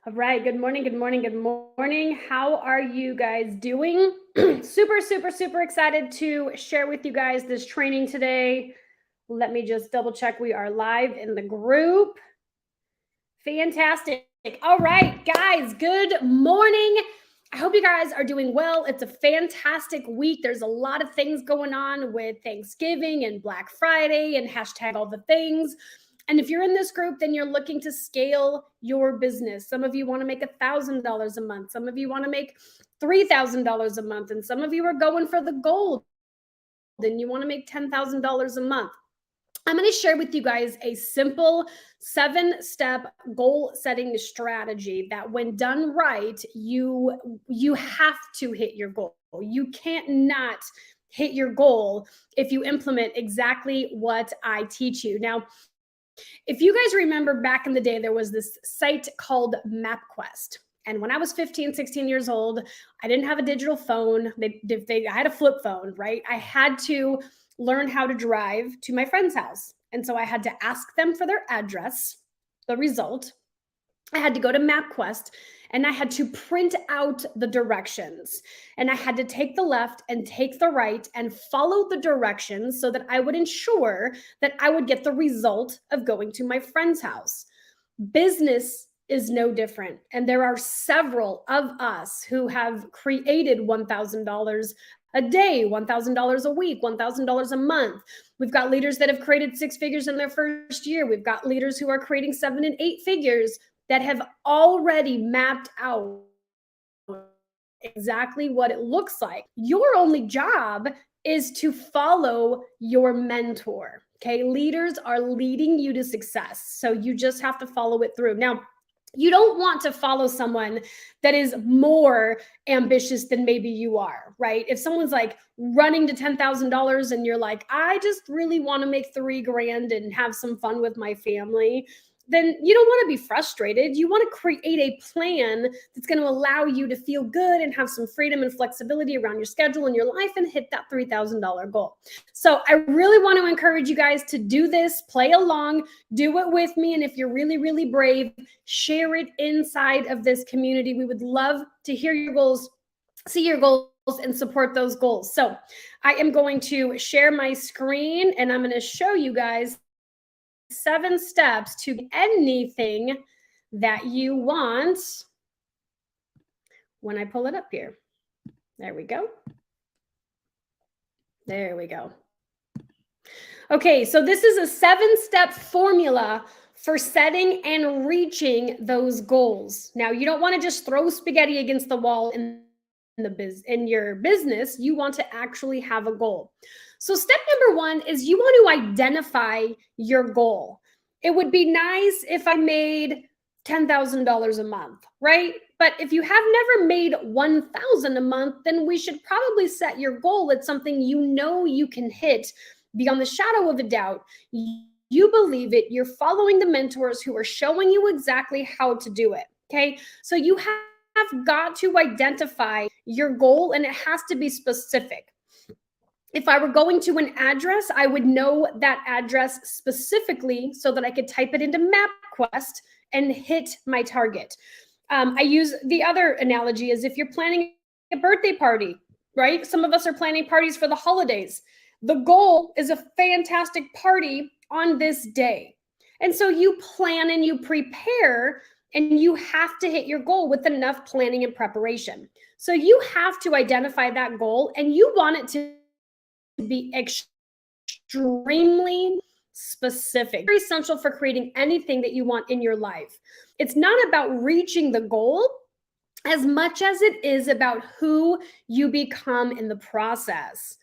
All right. Good morning. Good morning. Good morning. How are you guys doing? Super excited to share with you guys this training today. Let me just double check we are live in the group. Fantastic. All right, guys. Good morning. I hope you guys are doing well. It's a fantastic week. There's a lot of things going on with Thanksgiving and Black Friday and hashtag all the things. And if you're in this group, then you're looking to scale your business. Some of you want to make $1,000 a month. Some of you want to make $3,000 a month. And some of you are going for the gold and you want to make $10,000 a month. I'm going to share with you guys a simple 7-step goal setting strategy that when done right, you have to hit your goal. You can't not hit your goal if you implement exactly what I teach you. Now, if you guys remember back in the day, there was this site called MapQuest. And when I was 15, 16 years old, I didn't have a digital phone. I had a flip phone, right? I had to learn how to drive to my friend's house. And so I had to ask them for their address, the result. I had to go to MapQuest and I had to print out the directions. And I had to take the left and take the right and follow the directions so that I would ensure that I would get the result of going to my friend's house. Business is no different. And there are several of us who have created $1,000 a day, $1,000 a week, $1,000 a month. We've got leaders that have created 6 figures in their first year. We've got leaders who are creating 7 and 8 figures that have already mapped out exactly what it looks like. Your only job is to follow your mentor. Okay. Leaders are leading you to success. So you just have to follow it through. Now, you don't want to follow someone that is more ambitious than maybe you are, right? If someone's like running to $10,000 and you're like, I just really want to make $3,000 and have some fun with my family, then you don't want to be frustrated. You want to create a plan that's going to allow you to feel good and have some freedom and flexibility around your schedule and your life and hit that $3,000 goal. So I really want to encourage you guys to do this, play along, do it with me. And if you're really brave, share it inside of this community. We would love to hear your goals, see your goals, and support those goals. So I am going to share my screen and I'm going to show you guys 7 steps to anything that you want when I pull it up here. There we go. There we go. Okay, so this is a 7-step formula for setting and reaching those goals. Now, you don't want to just throw spaghetti against the wall in your business. You want to actually have a goal. So step number 1 is you want to identify your goal. It would be nice if I made $10,000 a month, right? But if you have never made $1,000 a month, then we should probably set your goal at something you know you can hit beyond the shadow of a doubt. You believe it. You're following the mentors who are showing you exactly how to do it. Okay. So you have got to identify your goal and it has to be specific. If I were going to an address, I would know that address specifically so that I could type it into MapQuest and hit my target. I use the other analogy is if you're planning a birthday party, right? Some of us are planning parties for the holidays. The goal is a fantastic party on this day. And so you plan and you prepare and you have to hit your goal with enough planning and preparation. So you have to identify that goal and you want it to be extremely specific. Very essential for creating anything that you want in your life. It's not about reaching the goal as much as it is about who you become in the process.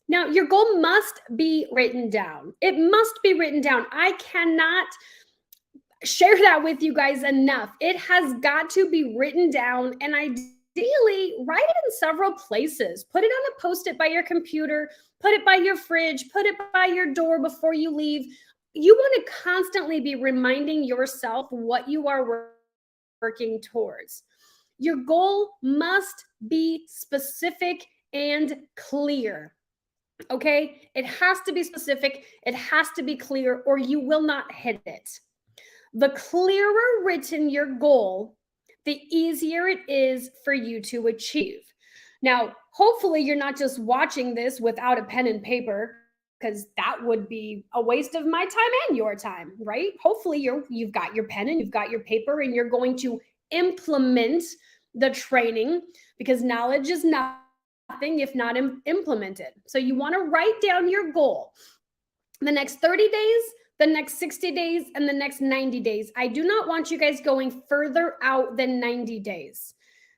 Now, your goal must be written down. It must be written down. I cannot share that with you guys enough. It has got to be written down and ideally write it in several places. Put it on a Post-it by your computer, put it by your fridge, put it by your door before you leave. You want to constantly be reminding yourself what you are working towards. Your goal must be specific and clear. Okay? It has to be specific, it has to be clear, or you will not hit it. The clearer written your goal, the easier it is for you to achieve. Now, hopefully, you're not just watching this without a pen and paper, because that would be a waste of my time and your time, right? Hopefully, you've got your pen and you've got your paper, and you're going to implement the training, because knowledge is nothing if not implemented. So you want to write down your goal. The next 30 days, the next 60 days, and the next 90 days. I do not want you guys going further out than 90 days.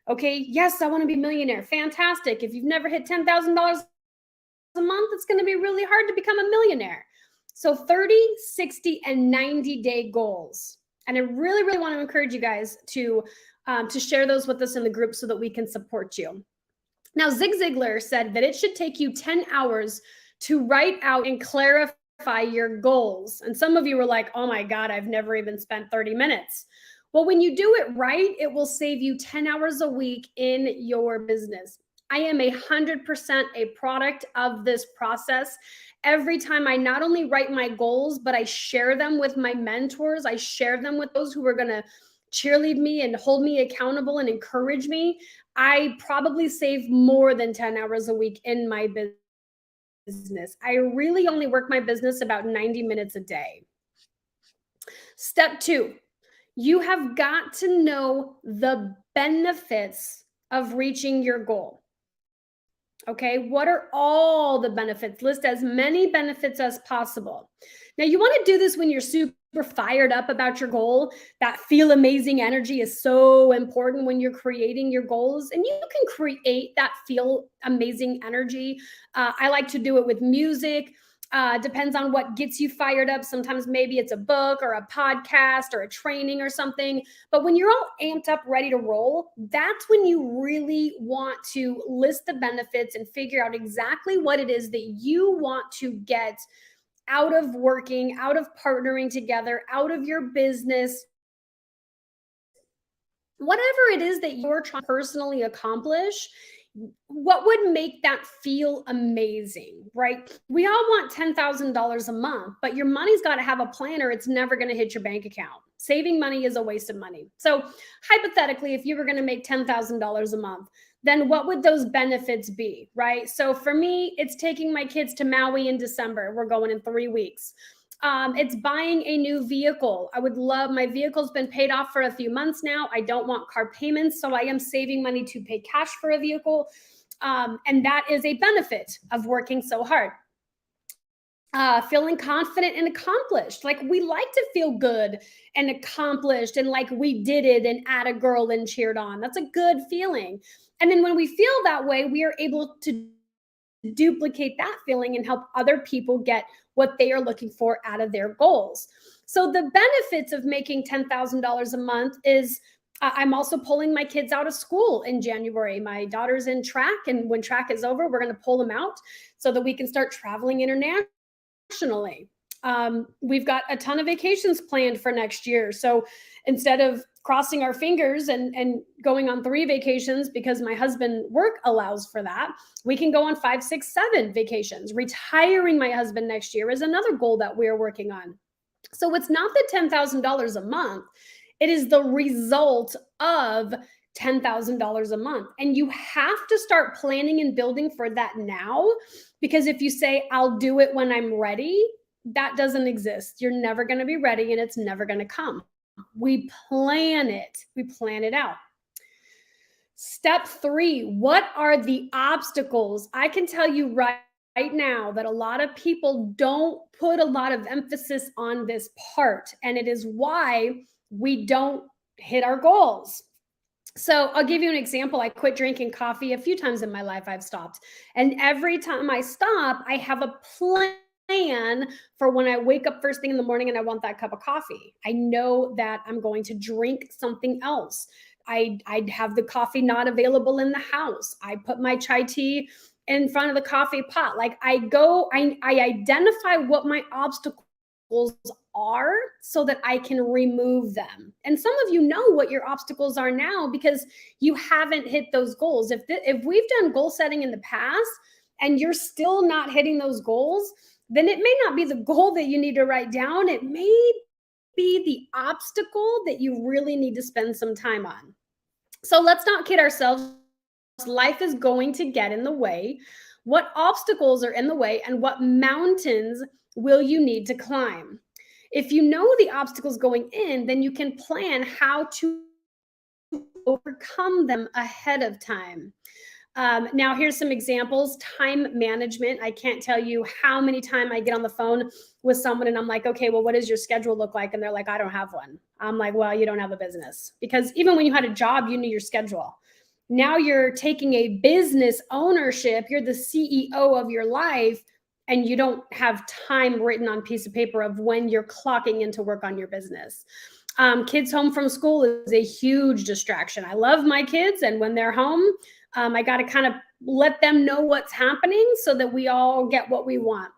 Okay, yes, I want to be a millionaire. Fantastic. If you've never hit $10,000 a month, it's going to be really hard to become a millionaire. So 30, 60, and 90-day goals. And I really, really want to encourage you guys to share those with us in the group so that we can support you. Now, Zig Ziglar said that it should take you 10 hours to write out and clarify your goals. And some of you were like, oh my God, I've never even spent 30 minutes. Well, when you do it right, it will save you 10 hours a week in your business. I am 100% a product of this process. Every time I not only write my goals, but I share them with my mentors. I share them with those who are going to cheerlead me and hold me accountable and encourage me. I probably save more than 10 hours a week in my business. I really only work my business about 90 minutes a day. Step 2, you have got to know the benefits of reaching your goal. Okay, what are all the benefits? List as many benefits as possible. Now, you want to do this when you're super fired up about your goal. That feel amazing energy is so important when you're creating your goals, and you can create that feel amazing energy. I like to do it with music. Depends on what gets you fired up. Sometimes maybe it's a book or a podcast or a training or something. But when you're all amped up, ready to roll, that's when you really want to list the benefits and figure out exactly what it is that you want to get out of working, out of partnering together, out of your business. Whatever it is that you're trying to personally accomplish, what would make that feel amazing, right? We all want $10,000 a month, but your money's got to have a plan or it's never going to hit your bank account. Saving money is a waste of money. So hypothetically, if you were going to make $10,000 a month, then what would those benefits be, right? So for me, it's taking my kids to Maui in December. We're going in 3 weeks. It's buying a new vehicle. I would love, my vehicle's been paid off for a few months now. I don't want car payments, so I am saving money to pay cash for a vehicle. And that is a benefit of working so hard. Feeling confident and accomplished. Like, we like to feel good and accomplished and like we did it and at a girl and cheered on. That's a good feeling. And then when we feel that way, we are able to duplicate that feeling and help other people get what they are looking for out of their goals. So the benefits of making $10,000 a month is I'm also pulling my kids out of school in January. My daughter's in track, and when track is over, we're going to pull them out so that we can start traveling internationally. We've got a ton of vacations planned for next year. So instead of crossing our fingers and going on 3 vacations because my husband work allows for that, we can go on 5, 6, 7 vacations. Retiring my husband next year is another goal that we're working on. So it's not the $10,000 a month. It is the result of $10,000 a month. And you have to start planning and building for that now, because if you say, I'll do it when I'm ready, that doesn't exist. You're never going to be ready and it's never going to come. We plan it. We plan it out. Step 3, what are the obstacles? I can tell you right now that a lot of people don't put a lot of emphasis on this part, and it is why we don't hit our goals. So I'll give you an example. I quit drinking coffee a few times in my life. I've stopped. And every time I stop, I have a plan for when I wake up first thing in the morning and I want that cup of coffee. I know that I'm going to drink something else. I'd have the coffee not available in the house. I put my chai tea in front of the coffee pot. Like, I identify what my obstacles are so that I can remove them. And some of you know what your obstacles are now because you haven't hit those goals. If we've done goal setting in the past and you're still not hitting those goals, then it may not be the goal that you need to write down. It may be the obstacle that you really need to spend some time on. So let's not kid ourselves. Life is going to get in the way. What obstacles are in the way, and what mountains will you need to climb? If you know the obstacles going in, then you can plan how to overcome them ahead of time. Now, here's some examples. Time management. I can't tell you how many times I get on the phone with someone and I'm like, okay, well, what does your schedule look like? And they're like, I don't have one. I'm like, well, you don't have a business. Because even when you had a job, you knew your schedule. Now you're taking a business ownership. You're the CEO of your life, and you don't have time written on a piece of paper of when you're clocking into work on your business. Kids home from school is a huge distraction. I love my kids, and when they're home, I got to kind of let them know what's happening so that we all get what we want.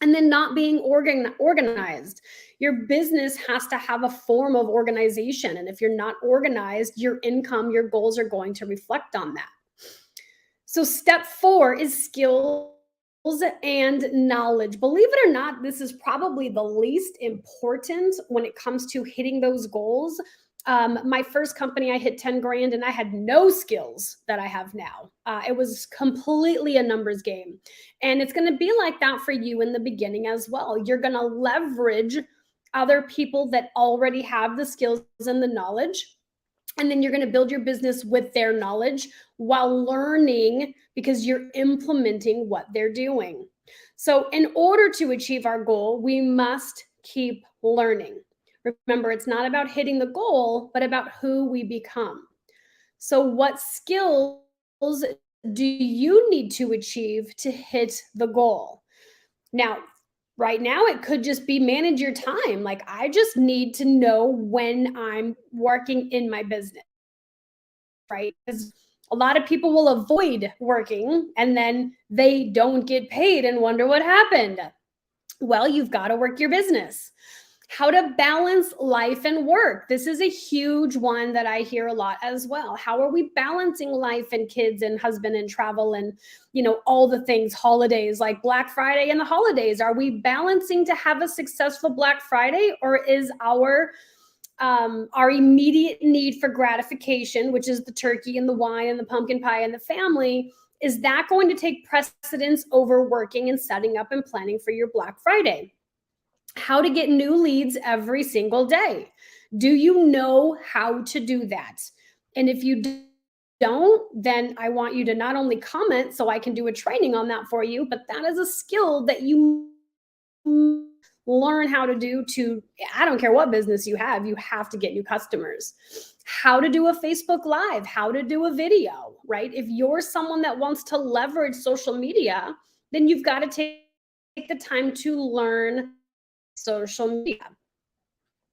And then not being organized. Your business has to have a form of organization. And if you're not organized, your income, your goals are going to reflect on that. So, step 4 is skills and knowledge. Believe it or not, this is probably the least important when it comes to hitting those goals. My first company, I hit 10 grand and I had no skills that I have now. It was completely a numbers game. And it's going to be like that for you in the beginning as well. You're going to leverage other people that already have the skills and the knowledge. And then you're going to build your business with their knowledge while learning, because you're implementing what they're doing. So, in order to achieve our goal, we must keep learning. Remember, it's not about hitting the goal, but about who we become. So, what skills do you need to achieve to hit the goal? Now, right now, it could just be manage your time. Like, I just need to know when I'm working in my business, right? Because a lot of people will avoid working and then they don't get paid and wonder what happened. Well, you've got to work your business. How to balance life and work. This is a huge one that I hear a lot as well. How are we balancing life and kids and husband and travel and, all the things, holidays like Black Friday and the holidays? Are we balancing to have a successful Black Friday, or is our immediate need for gratification, which is the turkey and the wine and the pumpkin pie and the family, is that going to take precedence over working and setting up and planning for your Black Friday? How to get new leads every single day. Do you know how to do that? And if you don't, then I want you to not only comment so I can do a training on that for you, but that is a skill that you learn how to do. I don't care what business you have to get new customers. How to do a Facebook Live, how to do a video, right? If you're someone that wants to leverage social media, then you've got to take the time to learn social media.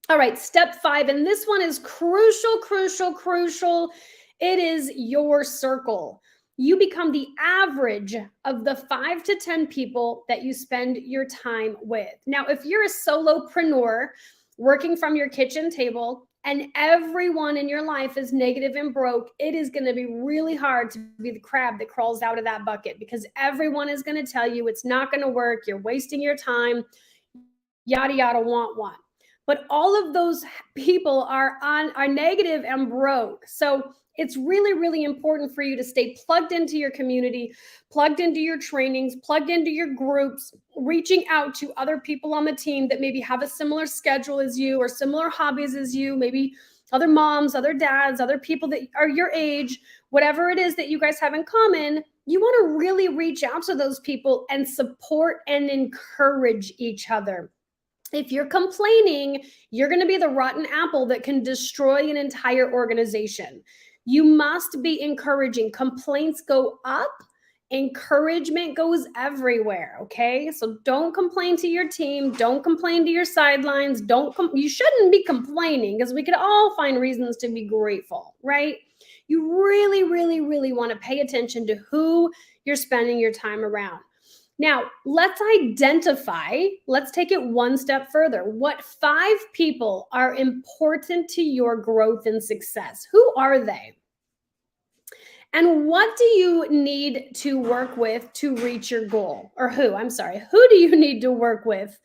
All right, step 5, and this one is crucial, crucial, crucial. It is your circle. You become the average of the 5 to 10 people that you spend your time with. Now, if you're a solopreneur working from your kitchen table and everyone in your life is negative and broke, it is going to be really hard to be the crab that crawls out of that bucket, because everyone is going to tell you it's not going to work, you're wasting your time, yada, yada, want. But all of those people are negative and broke. So it's really, really important for you to stay plugged into your community, plugged into your trainings, plugged into your groups, reaching out to other people on the team that maybe have a similar schedule as you or similar hobbies as you, maybe other moms, other dads, other people that are your age, whatever it is that you guys have in common. You want to really reach out to those people and support and encourage each other. If you're complaining, you're going to be the rotten apple that can destroy an entire organization. You must be encouraging. Complaints go up, encouragement goes everywhere. Okay, so don't complain to your team, don't complain to your sidelines, you shouldn't be complaining, because we could all find reasons to be grateful, right? You really, really, really want to pay attention to who you're spending your time around. Now, let's take it one step further. What 5 people are important to your growth and success? Who are they? And what do you need to work with to reach your goal? Who do you need to work with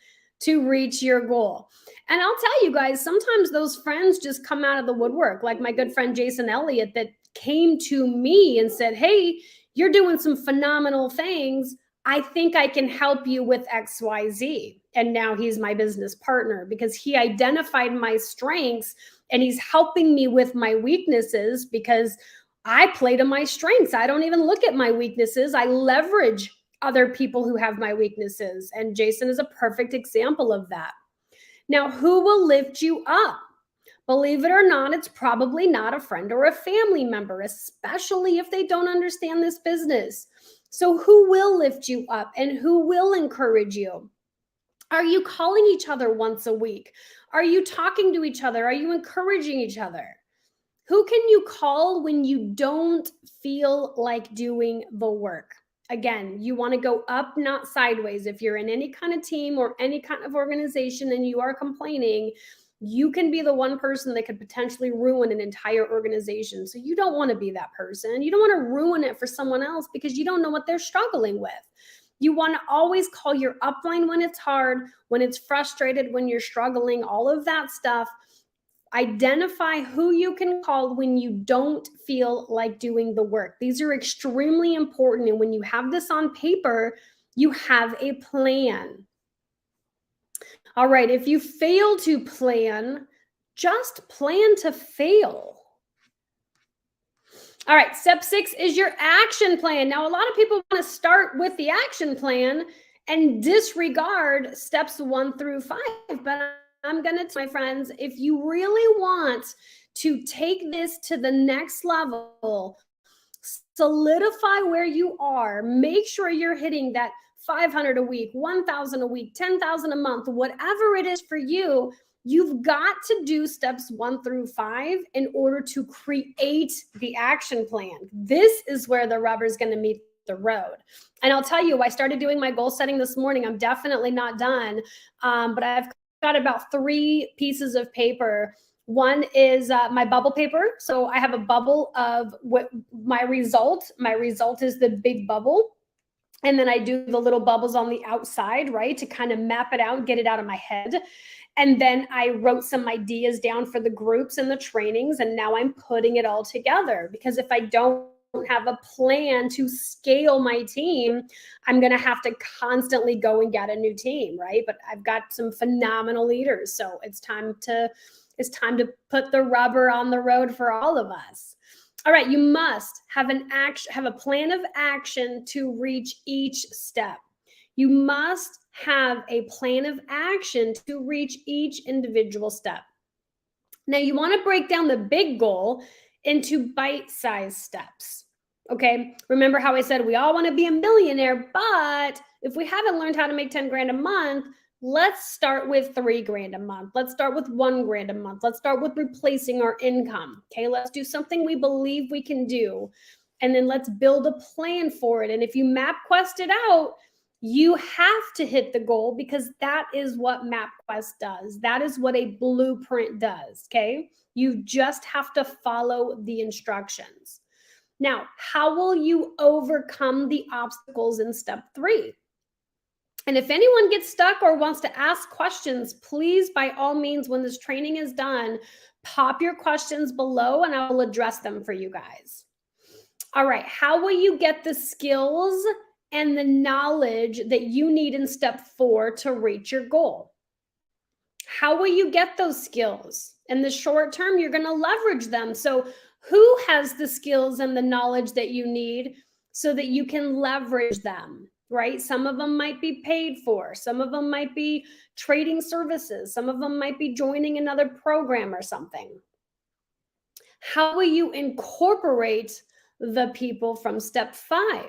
to reach your goal. And I'll tell you guys, sometimes those friends just come out of the woodwork, like my good friend Jason Elliott that came to me and said, hey, you're doing some phenomenal things. I think I can help you with XYZ. And now he's my business partner because he identified my strengths and he's helping me with my weaknesses because I play to my strengths. I don't even look at my weaknesses. I leverage other people who have my weaknesses. And Jason is a perfect example of that. Now, who will lift you up? Believe it or not, it's probably not a friend or a family member, especially if they don't understand this business. So who will lift you up and who will encourage you? Are you calling each other once a week? Are you talking to each other? Are you encouraging each other? Who can you call when you don't feel like doing the work? Again, you want to go up, not sideways. If you're in any kind of team or any kind of organization and you are complaining, you can be the one person that could potentially ruin an entire organization. So you don't want to be that person. You don't want to ruin it for someone else because you don't know what they're struggling with. You want to always call your upline when it's hard, when it's frustrated, when you're struggling, all of that stuff. Identify who you can call when you don't feel like doing the work. These are extremely important. And when you have this on paper, you have a plan. All right, if you fail to plan, just plan to fail. All right, step 6 is your action plan. Now, a lot of people want to start with the action plan and disregard steps 1 through 5, but I'm going to tell my friends, if you really want to take this to the next level, solidify where you are, make sure you're hitting that 500 a week, 1,000 a week, 10,000 a month, whatever it is for you, you've got to do steps 1 through 5 in order to create the action plan. This is where the rubber is going to meet the road. And I'll tell you, I started doing my goal setting this morning. I'm definitely not done, but I've got about 3 pieces of paper. One is my bubble paper. So I have a bubble of what my result. My result is the big bubble. And then I do the little bubbles on the outside, right, to kind of map it out, get it out of my head. And then I wrote some ideas down for the groups and the trainings. And now I'm putting it all together because if I don't have a plan to scale my team, I'm going to have to constantly go and get a new team, right? But I've got some phenomenal leaders. So it's time to put the rubber on the road for all of us. All right, you must have a plan of action to reach each step. You must have a plan of action to reach each individual step. Now, you want to break down the big goal into bite-sized steps. Okay, remember how I said we all want to be a millionaire, but if we haven't learned how to make 10 grand a month, let's start with 3 grand a month. Let's start with 1 grand a month. Let's start with replacing our income. Okay, let's do something we believe we can do. And then let's build a plan for it. And if you MapQuest it out, you have to hit the goal because that is what MapQuest does. That is what a blueprint does. Okay, you just have to follow the instructions. Now, how will you overcome the obstacles in step 3? And if anyone gets stuck or wants to ask questions, please, by all means, when this training is done, pop your questions below and I will address them for you guys. All right, how will you get the skills and the knowledge that you need in step 4 to reach your goal? How will you get those skills? In the short term, you're going to leverage them. So who has the skills and the knowledge that you need so that you can leverage them, right? Some of them might be paid for. Some of them might be trading services. Some of them might be joining another program or something. How will you incorporate the people from step 5?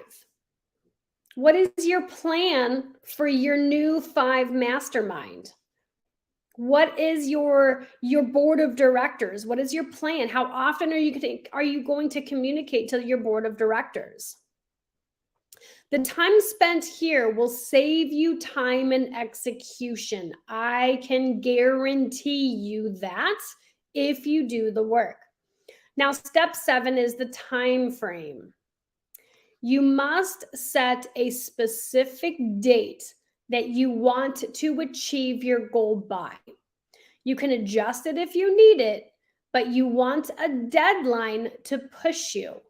What is your plan for your new 5 mastermind? What is your board of directors? What is your plan? How often are you going to communicate to your board of directors? The time spent here will save you time and execution. I can guarantee you that if you do the work. Now, step 7 is the time frame. You must set a specific date that you want to achieve your goal by. You can adjust it if you need it, but you want a deadline to push you.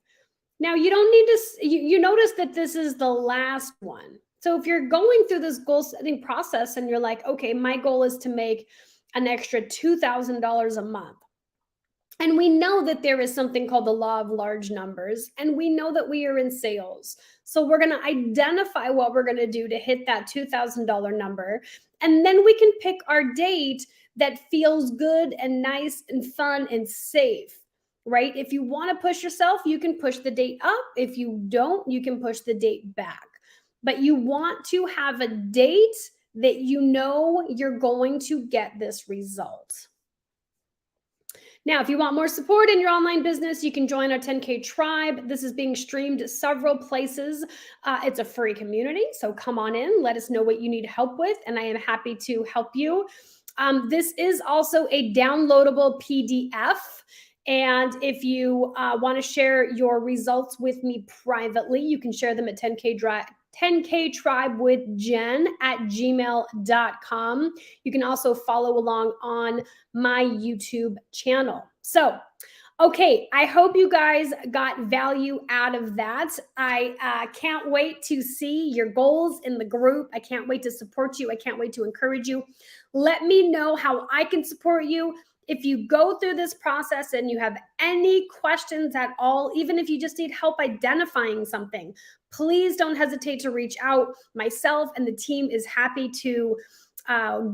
Now, you don't need to, you notice that this is the last one. So if you're going through this goal setting process and you're like, okay, my goal is to make an extra $2,000 a month. And we know that there is something called the law of large numbers, and we know that we are in sales. So we're going to identify what we're going to do to hit that $2,000 number. And then we can pick our date that feels good and nice and fun and safe, right? If you want to push yourself, you can push the date up. If you don't, you can push the date back. But you want to have a date that you know you're going to get this result. Now, if you want more support in your online business, you can join our 10K tribe. This is being streamed several places. It's a free community, so come on in. Let us know what you need help with, and I am happy to help you. This is also a downloadable PDF. And if you want to share your results with me privately, you can share them at 10K Tribe with Jen at gmail.com. You can also follow along on my YouTube channel. So, okay, I hope you guys got value out of that. I can't wait to see your goals in the group. I can't wait to support you. I can't wait to encourage you. Let me know how I can support you. If you go through this process and you have any questions at all, even if you just need help identifying something, please don't hesitate to reach out. Myself and the team is happy to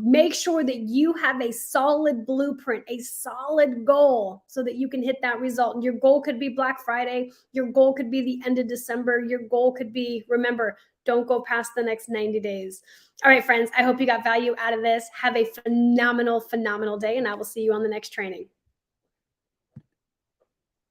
make sure that you have a solid blueprint, a solid goal so that you can hit that result. And your goal could be Black Friday. Your goal could be the end of December. Your goal could be, remember, don't go past the next 90 days. All right, friends, I hope you got value out of this. Have a phenomenal, phenomenal day, and I will see you on the next training.